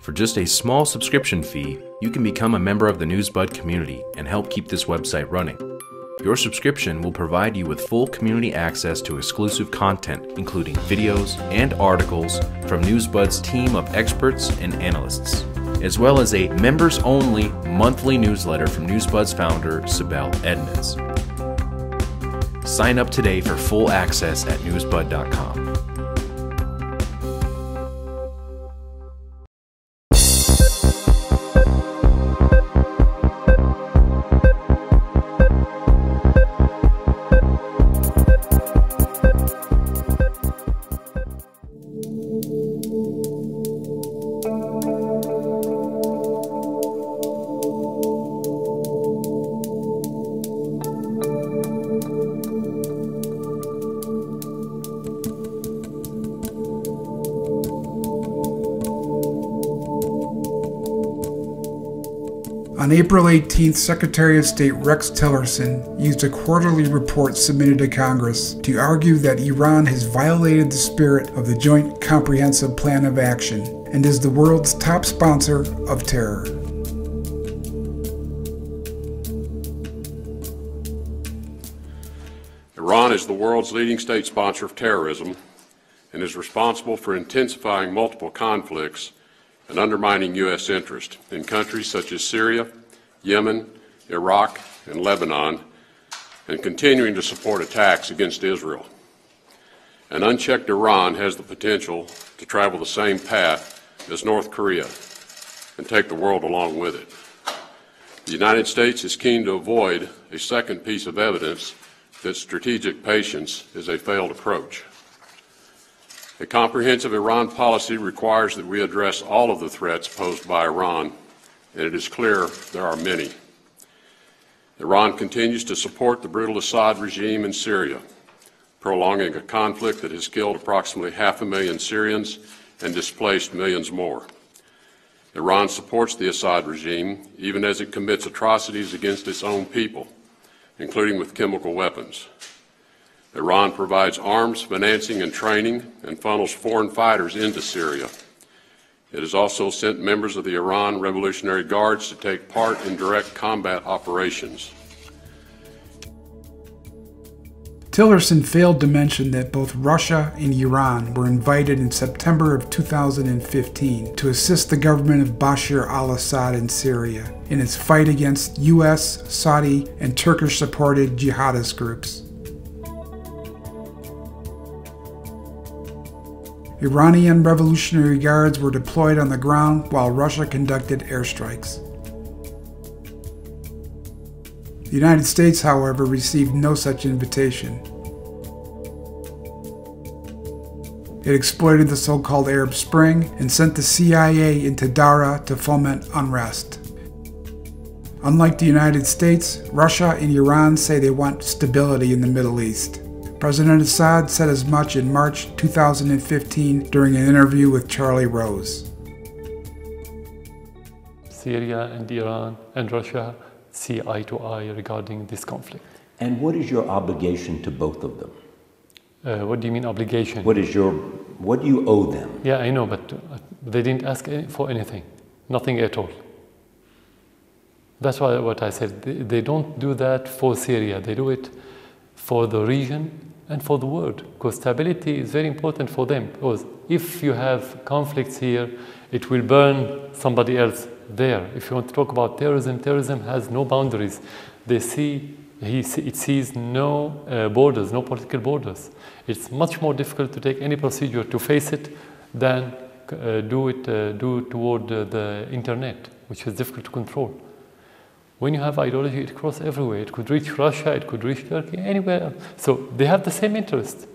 For just a small subscription fee, you can become a member of the Newsbud community and help keep this website running. Your subscription will provide you with full community access to exclusive content, including videos and articles from Newsbud's team of experts and analysts, as well as a members-only monthly newsletter from Newsbud's founder, Sibel Edmonds. Sign up today for full access at newsbud.com. On April 18th, Secretary of State Rex Tillerson used a quarterly report submitted to Congress to argue that Iran has violated the spirit of the Joint Comprehensive Plan of Action and is the world's top sponsor of terror. Iran is the world's leading state sponsor of terrorism and is responsible for intensifying multiple conflicts and undermining U.S. interest in countries such as Syria, Yemen, Iraq, and Lebanon, and continuing to support attacks against Israel. An unchecked Iran has the potential to travel the same path as North Korea and take the world along with it. The United States is keen to avoid a second piece of evidence that strategic patience is a failed approach. A comprehensive Iran policy requires that we address all of the threats posed by Iran, and it is clear there are many. Iran continues to support the brutal Assad regime in Syria, prolonging a conflict that has killed approximately 500,000 Syrians and displaced millions more. Iran supports the Assad regime even as it commits atrocities against its own people, including with chemical weapons. Iran provides arms, financing, and training, and funnels foreign fighters into Syria. It has also sent members of the Iran Revolutionary Guards to take part in direct combat operations. Tillerson failed to mention that both Russia and Iran were invited in September of 2015 to assist the government of Bashar al-Assad in Syria in its fight against U.S., Saudi, and Turkish-supported jihadist groups. Iranian Revolutionary Guards were deployed on the ground while Russia conducted airstrikes. The United States, however, received no such invitation. It exploited the so-called Arab Spring and sent the CIA into Dara to foment unrest. Unlike the United States, Russia and Iran say they want stability in the Middle East. President Assad said as much in March 2015 during an interview with Charlie Rose. Syria and Iran and Russia see eye to eye regarding this conflict. And what is your obligation to both of them? What do you mean obligation? What do you owe them? Yeah, I know, but they didn't ask for anything, nothing at all. That's why what I said. They don't do that for Syria. They do it for the region and for the world, because stability is very important for them. Because if you have conflicts here, it will burn somebody else there. If you want to talk about terrorism, terrorism has no boundaries. It sees no borders, no political borders. It's much more difficult to take any procedure to face it than do toward the internet, which is difficult to control. When you have ideology, it crosses everywhere. It could reach Russia, it could reach Turkey, anywhere else. So they have the same interest.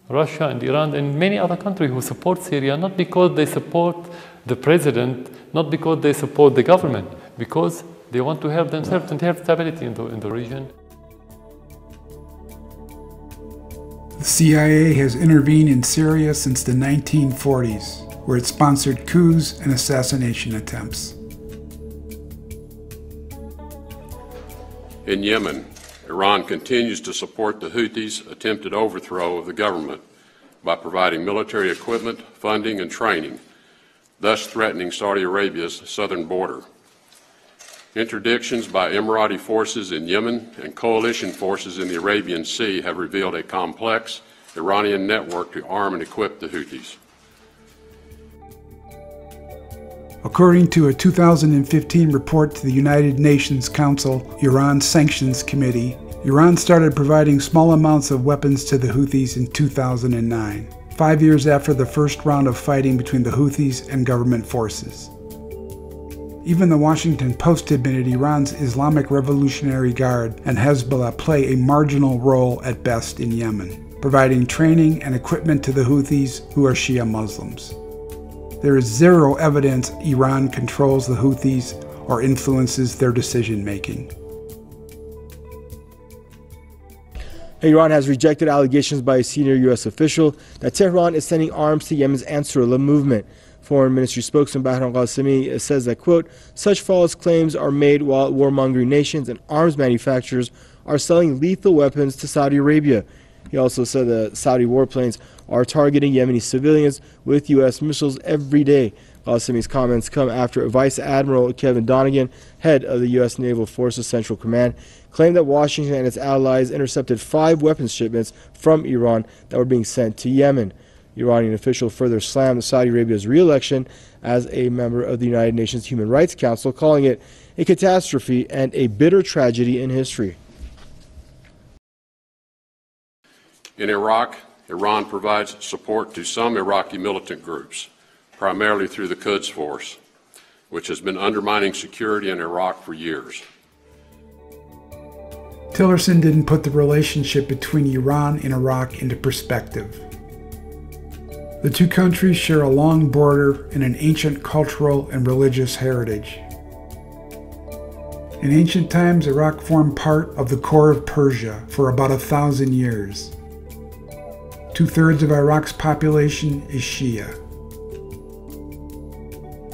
Russia and Iran and many other countries who support Syria, not because they support the president, not because they support the government, because they want to help themselves and have stability in the region. The CIA has intervened in Syria since the 1940s, where it sponsored coups and assassination attempts. In Yemen, Iran continues to support the Houthis' attempted overthrow of the government by providing military equipment, funding, and training, thus threatening Saudi Arabia's southern border. Interdictions by Emirati forces in Yemen and coalition forces in the Arabian Sea have revealed a complex Iranian network to arm and equip the Houthis. According to a 2015 report to the United Nations Council Iran Sanctions Committee, Iran started providing small amounts of weapons to the Houthis in 2009, 5 years after the first round of fighting between the Houthis and government forces. Even the Washington Post admitted Iran's Islamic Revolutionary Guard and Hezbollah play a marginal role at best in Yemen, providing training and equipment to the Houthis, who are Shia Muslims. There is zero evidence Iran controls the Houthis or influences their decision-making. Iran has rejected allegations by a senior U.S. official that Tehran is sending arms to Yemen's Ansarullah movement. Foreign Ministry spokesman Bahram Qasemi says that, quote, such false claims are made while warmongering nations and arms manufacturers are selling lethal weapons to Saudi Arabia. He also said that Saudi warplanes are targeting Yemeni civilians with U.S. missiles every day. Qasemi's comments come after Vice Admiral Kevin Donegan, head of the U.S. Naval Forces Central Command, claimed that Washington and its allies intercepted 5 weapons shipments from Iran that were being sent to Yemen. The Iranian official further slammed Saudi Arabia's re-election as a member of the United Nations Human Rights Council, calling it a catastrophe and a bitter tragedy in history. In Iraq, Iran provides support to some Iraqi militant groups, primarily through the Quds Force, which has been undermining security in Iraq for years. Tillerson didn't put the relationship between Iran and Iraq into perspective. The two countries share a long border and an ancient cultural and religious heritage. In ancient times, Iraq formed part of the core of Persia for about 1,000 years. 2/3 of Iraq's population is Shia.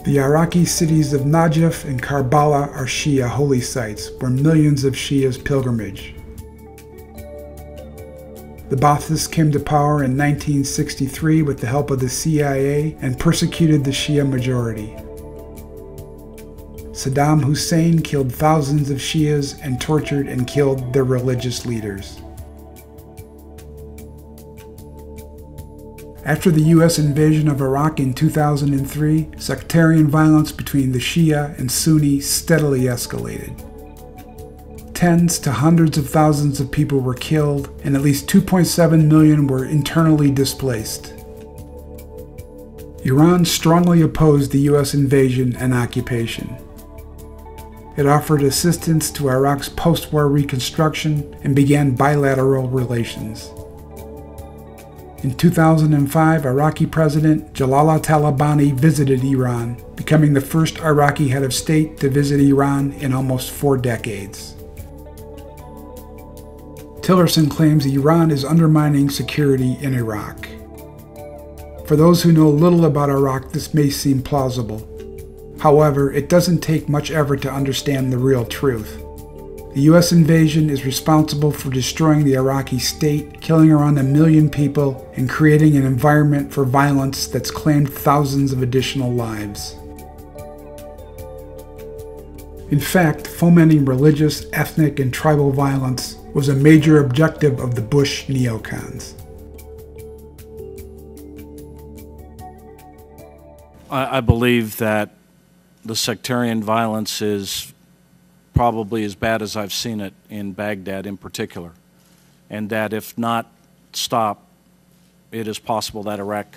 The Iraqi cities of Najaf and Karbala are Shia holy sites where millions of Shias pilgrimage. The Baathists came to power in 1963 with the help of the CIA and persecuted the Shia majority. Saddam Hussein killed thousands of Shias and tortured and killed their religious leaders. After the U.S. invasion of Iraq in 2003, sectarian violence between the Shia and Sunni steadily escalated. Tens to hundreds of thousands of people were killed, and at least 2.7 million were internally displaced. Iran strongly opposed the U.S. invasion and occupation. It offered assistance to Iraq's post-war reconstruction and began bilateral relations. In 2005, Iraqi President Jalal Talabani visited Iran, becoming the first Iraqi head of state to visit Iran in almost 4 decades. Tillerson claims Iran is undermining security in Iraq. For those who know little about Iraq, this may seem plausible. However, it doesn't take much effort to understand the real truth. The U.S. invasion is responsible for destroying the Iraqi state, killing around 1 million people, and creating an environment for violence that's claimed thousands of additional lives. In fact, fomenting religious, ethnic, and tribal violence was a major objective of the Bush neocons. I believe that the sectarian violence is probably as bad as I've seen it in Baghdad in particular, and that if not stopped, it is possible that Iraq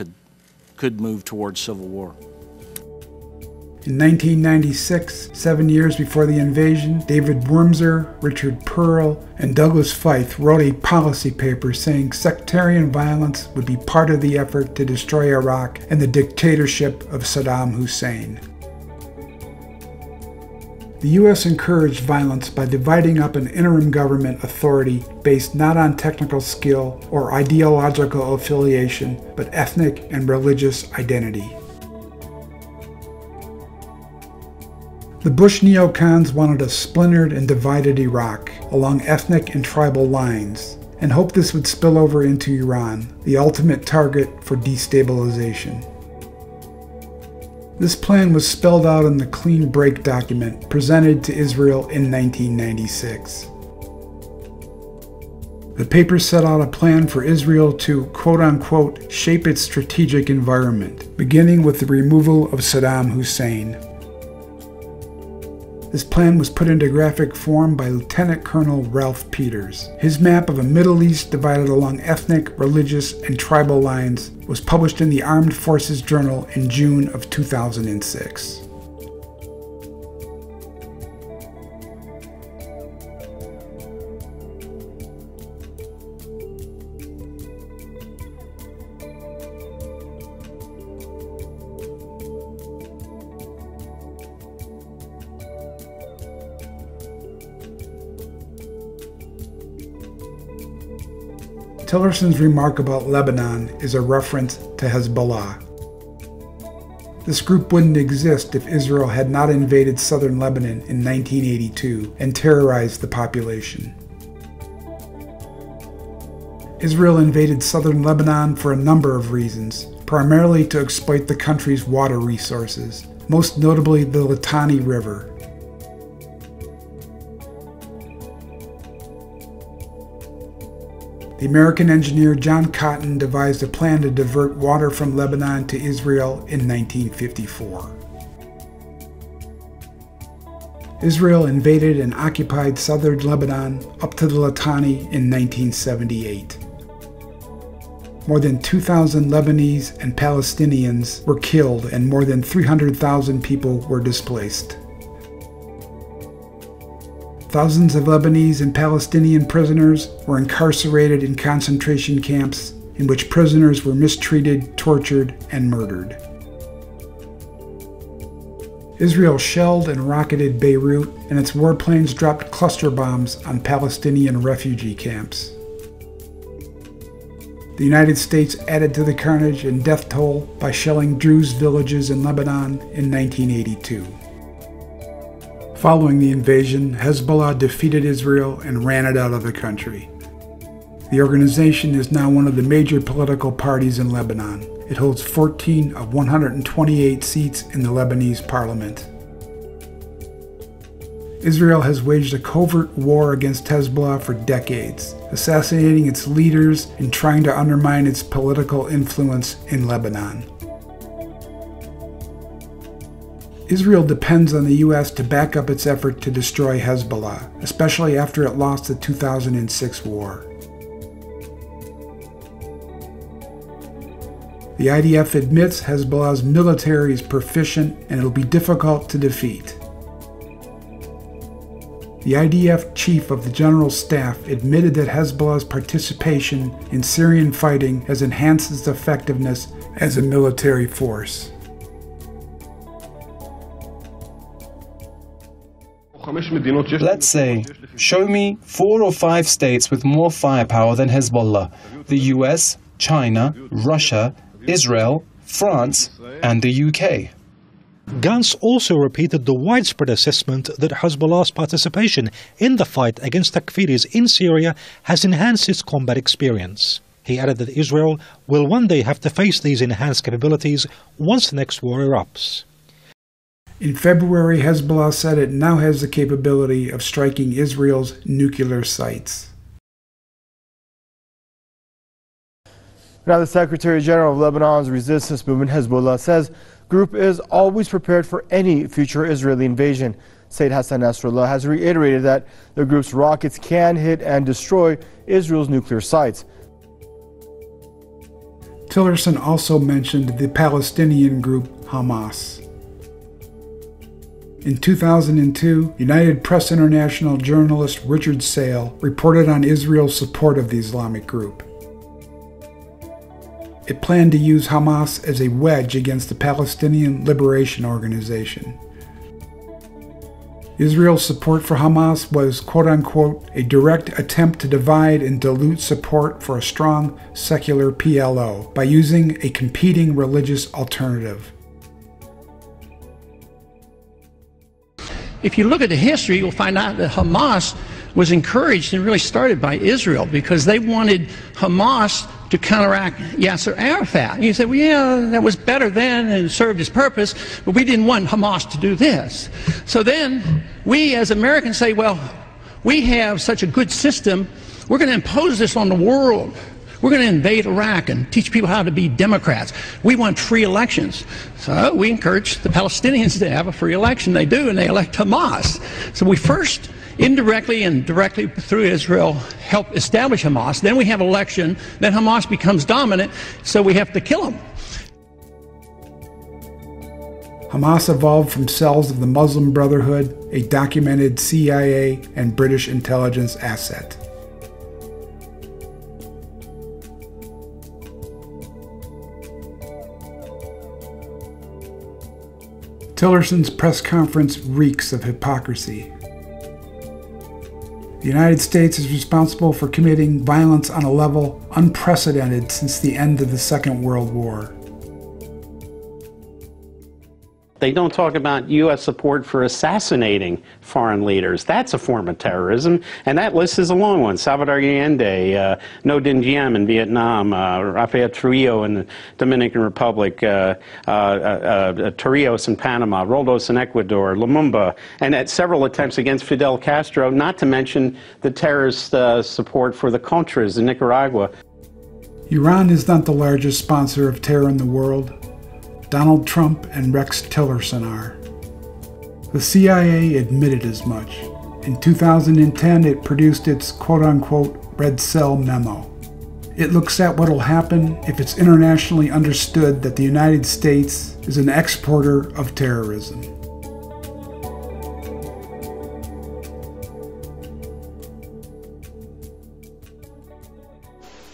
could move towards civil war. In 1996, 7 years before the invasion, David Wurmser, Richard Pearl, and Douglas Feith wrote a policy paper saying sectarian violence would be part of the effort to destroy Iraq and the dictatorship of Saddam Hussein. The U.S. encouraged violence by dividing up an interim government authority based not on technical skill or ideological affiliation, but ethnic and religious identity. The Bush neocons wanted a splintered and divided Iraq along ethnic and tribal lines, and hoped this would spill over into Iran, the ultimate target for destabilization. This plan was spelled out in the Clean Break document presented to Israel in 1996. The paper set out a plan for Israel to, quote-unquote, shape its strategic environment, beginning with the removal of Saddam Hussein. This plan was put into graphic form by Lieutenant Colonel Ralph Peters. His map of a Middle East divided along ethnic, religious, and tribal lines was published in the Armed Forces Journal in June of 2006. Tillerson's remark about Lebanon is a reference to Hezbollah. This group wouldn't exist if Israel had not invaded southern Lebanon in 1982 and terrorized the population. Israel invaded southern Lebanon for a number of reasons, primarily to exploit the country's water resources, most notably the Litani River. The American engineer John Cotton devised a plan to divert water from Lebanon to Israel in 1954. Israel invaded and occupied southern Lebanon up to the Litani in 1978. More than 2,000 Lebanese and Palestinians were killed and more than 300,000 people were displaced. Thousands of Lebanese and Palestinian prisoners were incarcerated in concentration camps in which prisoners were mistreated, tortured, and murdered. Israel shelled and rocketed Beirut, and its warplanes dropped cluster bombs on Palestinian refugee camps. The United States added to the carnage and death toll by shelling Druze villages in Lebanon in 1982. Following the invasion, Hezbollah defeated Israel and ran it out of the country. The organization is now one of the major political parties in Lebanon. It holds 14 of 128 seats in the Lebanese parliament. Israel has waged a covert war against Hezbollah for decades, assassinating its leaders and trying to undermine its political influence in Lebanon. Israel depends on the U.S. to back up its effort to destroy Hezbollah, especially after it lost the 2006 war. The IDF admits Hezbollah's military is proficient and it will be difficult to defeat. The IDF chief of the General Staff admitted that Hezbollah's participation in Syrian fighting has enhanced its effectiveness as a military force. Let's say, show me 4 or 5 states with more firepower than Hezbollah: the US, China, Russia, Israel, France, and the UK. Gantz also repeated the widespread assessment that Hezbollah's participation in the fight against Takfiris in Syria has enhanced its combat experience. He added that Israel will one day have to face these enhanced capabilities once the next war erupts. In February, Hezbollah said it now has the capability of striking Israel's nuclear sites. Now, the Secretary General of Lebanon's resistance movement, Hezbollah, says group is always prepared for any future Israeli invasion. Sayyid Hassan Nasrallah has reiterated that the group's rockets can hit and destroy Israel's nuclear sites. Tillerson also mentioned the Palestinian group Hamas. In 2002, United Press International journalist Richard Sale reported on Israel's support of the Islamic group. It planned to use Hamas as a wedge against the Palestinian Liberation Organization. Israel's support for Hamas was, quote-unquote, a direct attempt to divide and dilute support for a strong, secular PLO by using a competing religious alternative. If you look at the history, you'll find out that Hamas was encouraged and really started by Israel because they wanted Hamas to counteract Yasser Arafat. You say, well, yeah, that was better then and it served its purpose, but we didn't want Hamas to do this. So then we as Americans say, well, we have such a good system, we're going to impose this on the world. We're going to invade Iraq and teach people how to be Democrats. We want free elections. So we encourage the Palestinians to have a free election. They do, and they elect Hamas. So we first, indirectly and directly through Israel, help establish Hamas. Then we have election. Then Hamas becomes dominant, so we have to kill them. Hamas evolved from cells of the Muslim Brotherhood, a documented CIA and British intelligence asset. Tillerson's press conference reeks of hypocrisy. The United States is responsible for committing violence on a level unprecedented since the end of the Second World War. They don't talk about U.S. support for assassinating foreign leaders. That's a form of terrorism, and that list is a long one. Salvador Allende, No Dinh Diem in Vietnam, Rafael Trujillo in the Dominican Republic, Torrijos in Panama, Roldós in Ecuador, Lumumba, and at several attempts against Fidel Castro, not to mention the terrorist support for the Contras in Nicaragua. Iran is not the largest sponsor of terror in the world. Donald Trump and Rex Tillerson are. The CIA admitted as much. In 2010, it produced its quote-unquote Red Cell memo. It looks at what will happen if it's internationally understood that the United States is an exporter of terrorism.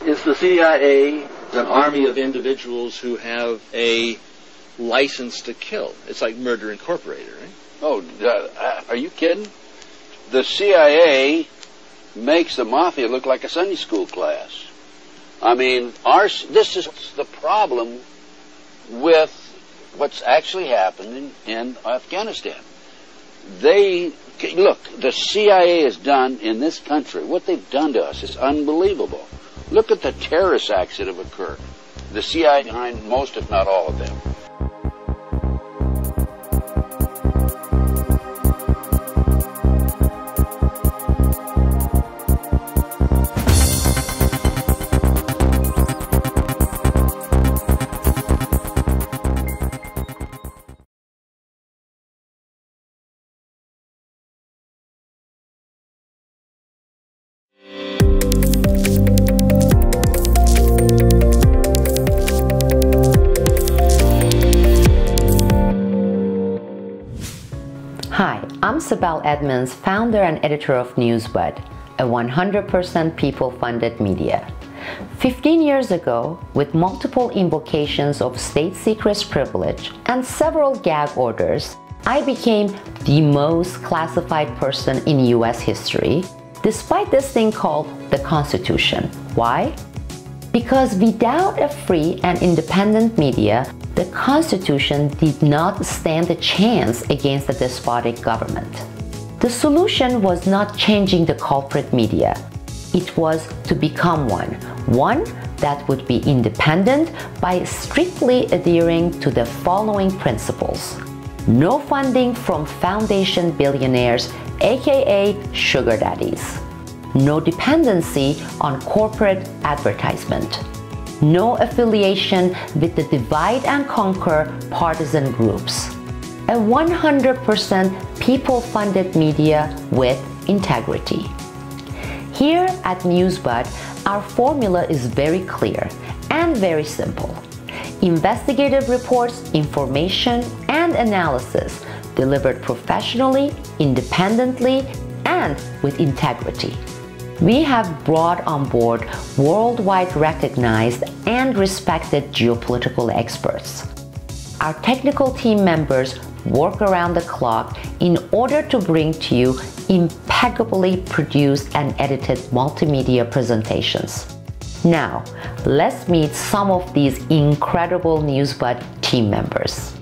Is the CIA an army of individuals who have a license to kill? It's like Murder Incorporated, right? Oh, are you kidding? The CIA makes the mafia look like a Sunday school class. I mean, this is the problem with what's actually happening in Afghanistan. Look, the CIA has done in this country, what they've done to us is unbelievable. Look at the terrorist acts that have occurred. The CIA behind most, if not all of them. Hi, I'm Sibel Edmonds, founder and editor of Newsbud, a 100% people-funded media. 15 years ago, with multiple invocations of state secrets privilege and several gag orders, I became the most classified person in US history, despite this thing called the Constitution. Why? Because without a free and independent media, the Constitution did not stand a chance against a despotic government. The solution was not changing the culprit media. It was to become one that would be independent by strictly adhering to the following principles. No funding from foundation billionaires, aka sugar daddies. No dependency on corporate advertisement. No affiliation with the divide and conquer partisan groups. A 100% people-funded media with integrity. Here at Newsbud, our formula is very clear and very simple. Investigative reports, information, and analysis delivered professionally, independently, and with integrity. We have brought on board worldwide recognized and respected geopolitical experts. Our technical team members work around the clock in order to bring to you impeccably produced and edited multimedia presentations. Now, let's meet some of these incredible Newsbud team members.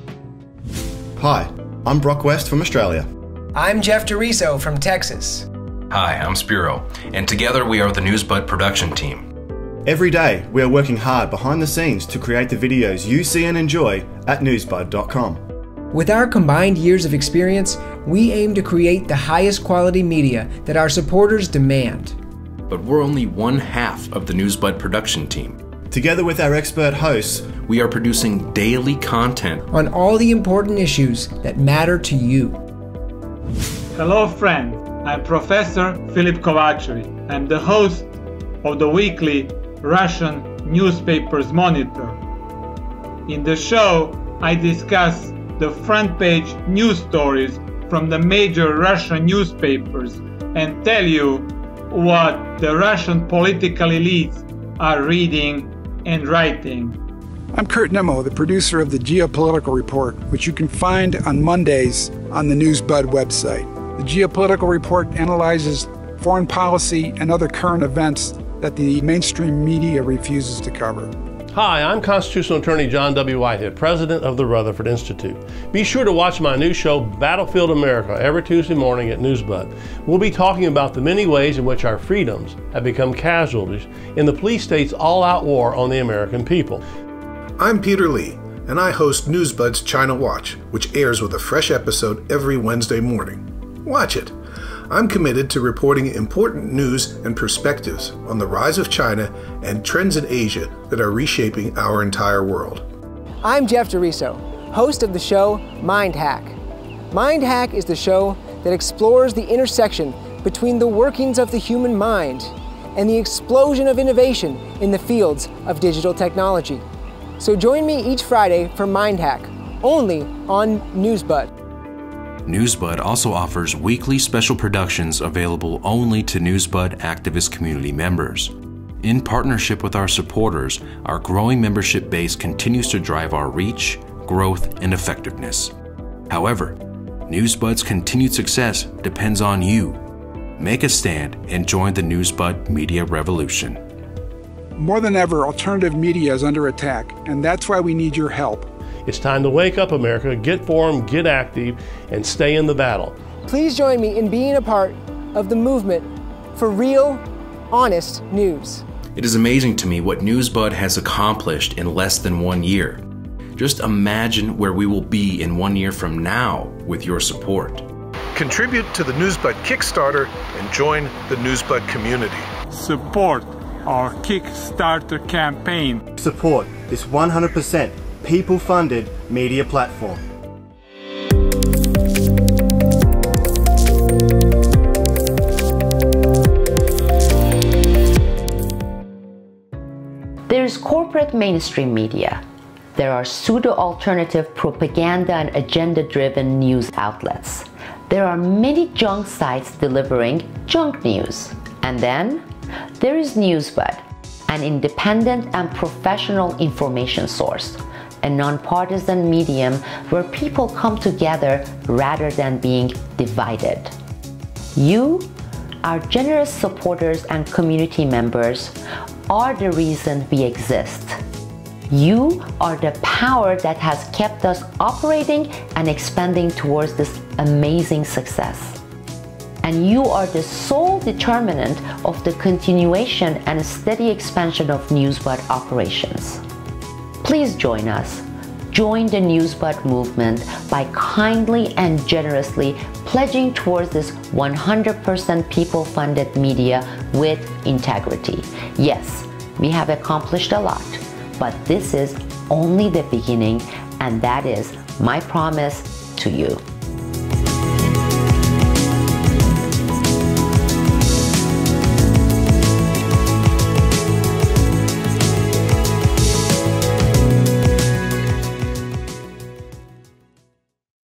Hi, I'm Brock West from Australia. I'm Jeff DeRiso from Texas. Hi, I'm Spiro, and together we are the Newsbud production team. Every day, we are working hard behind the scenes to create the videos you see and enjoy at newsbud.com. With our combined years of experience, we aim to create the highest quality media that our supporters demand. But we're only one half of the Newsbud production team. Together with our expert hosts, we are producing daily content on all the important issues that matter to you. Hello friends, I'm Professor Filip Kovacevic. I'm the host of the weekly Russian Newspapers Monitor. In the show, I discuss the front page news stories from the major Russian newspapers and tell you what the Russian political elites are reading and writing. I'm Kurt Nimmo, the producer of the Geopolitical Report, which you can find on Mondays on the Newsbud website. The Geopolitical Report analyzes foreign policy and other current events that the mainstream media refuses to cover. Hi, I'm Constitutional Attorney John W. Whitehead, President of the Rutherford Institute. Be sure to watch my new show, Battlefield America, every Tuesday morning at Newsbud. We'll be talking about the many ways in which our freedoms have become casualties in the police state's all-out war on the American people. I'm Peter Lee, and I host Newsbud's China Watch, which airs with a fresh episode every Wednesday morning. Watch it. I'm committed to reporting important news and perspectives on the rise of China and trends in Asia that are reshaping our entire world. I'm Jeff DeRiso, host of the show Mind Hack. Mind Hack is the show that explores the intersection between the workings of the human mind and the explosion of innovation in the fields of digital technology. So join me each Friday for Mind Hack, only on Newsbud. Newsbud also offers weekly special productions available only to Newsbud activist community members. In partnership with our supporters, our growing membership base continues to drive our reach, growth, and effectiveness. However, Newsbud's continued success depends on you. Make a stand and join the Newsbud media revolution. More than ever, alternative media is under attack, and that's why we need your help. It's time to wake up, America, get informed, get active, and stay in the battle. Please join me in being a part of the movement for real, honest news. It is amazing to me what Newsbud has accomplished in less than 1 year. Just imagine where we will be in 1 year from now with your support. Contribute to the Newsbud Kickstarter and join the Newsbud community. Support our Kickstarter campaign. Support this 100% people-funded media platform. There is corporate mainstream media. There are pseudo-alternative propaganda and agenda-driven news outlets. There are many junk sites delivering junk news. And then there is Newsbud, an independent and professional information source, a nonpartisan medium where people come together rather than being divided. You, our generous supporters and community members, are the reason we exist. You are the power that has kept us operating and expanding towards this amazing success. And you are the sole determinant of the continuation and steady expansion of Newsbud operations. Please join us. Join the Newsbud movement by kindly and generously pledging towards this 100% people-funded media with integrity. Yes, we have accomplished a lot, but this is only the beginning, and that is my promise to you.